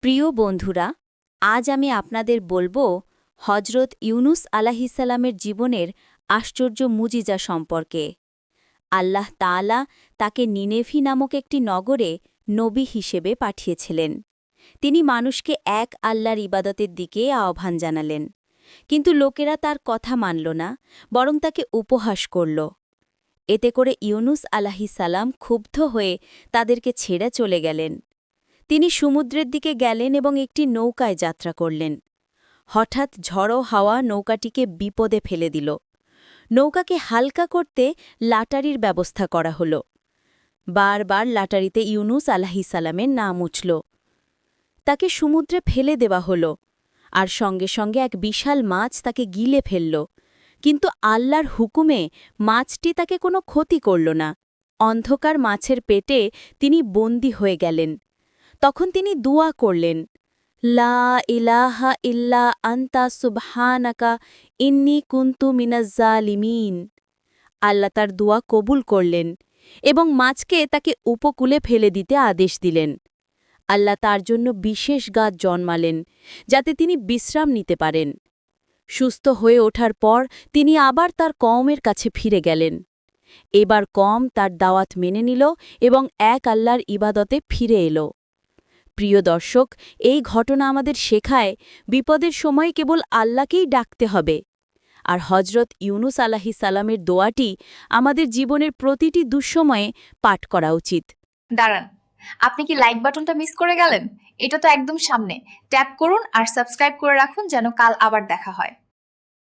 প্রিয় বন্ধুরা, আজ আমি আপনাদের বলবো হজরত ইউনুস আলাহিসাল্লামের জীবনের আশ্চর্য মুজিজা সম্পর্কে। আল্লাহ তাআলা তাকে নিনেভি নামক একটি নগরে নবী হিসেবে পাঠিয়েছিলেন। তিনি মানুষকে এক আল্লাহর ইবাদতের দিকে আহ্বান জানালেন, কিন্তু লোকেরা তার কথা মানল না, বরং তাকে উপহাস করল। এতে করে ইউনুস আলাহিসাল্লাম ক্ষুব্ধ হয়ে তাদেরকে ছেড়ে চলে গেলেন। তিনি সমুদ্রের দিকে গেলেন এবং একটি নৌকায় যাত্রা করলেন। হঠাৎ ঝড়ো হাওয়া নৌকাটিকে বিপদে ফেলে দিল। নৌকাকে হালকা করতে লাটারির ব্যবস্থা করা হল। বারবার লাটারিতে ইউনুস আলাহিসাল্লামের নাম উঠল। তাকে সমুদ্রে ফেলে দেওয়া হল, আর সঙ্গে সঙ্গে এক বিশাল মাছ তাকে গিলে ফেলল। কিন্তু আল্লাহর হুকুমে মাছটি তাকে কোনো ক্ষতি করল না। অন্ধকার মাছের পেটে তিনি বন্দী হয়ে গেলেন। তখন তিনি দুয়া করলেন, লা ইলাহা ইল্লা আন্তা সুবহানাকা ইন্নী কুনতু মিনাজ জালিমিন। আল্লাহ তার দুয়া কবুল করলেন এবং মাছকে তাকে উপকূলে ফেলে দিতে আদেশ দিলেন। আল্লাহ তার জন্য বিশেষ গাছ জন্মালেন, যাতে তিনি বিশ্রাম নিতে পারেন। সুস্থ হয়ে ওঠার পর তিনি আবার তার কওমের কাছে ফিরে গেলেন। এবার কওম তার দাওয়াত মেনে নিল এবং এক আল্লাহর ইবাদতে ফিরে এলো। প্রিয় দর্শক, এই ঘটনা আমাদের শেখায় বিপদের সময় কেবল আল্লাহকেই ডাকতে হবে। আর হজরত ইউনুস আলাহিসাল্লামের দোয়াটি আমাদের জীবনের প্রতিটি দুঃসময়ে পাঠ করা উচিত। দাঁড়ান, আপনি কি লাইক বাটনটা মিস করে গেলেন? এটা তো একদম সামনে। ট্যাপ করুন আর সাবস্ক্রাইব করে রাখুন যেন কাল আবার দেখা হয়।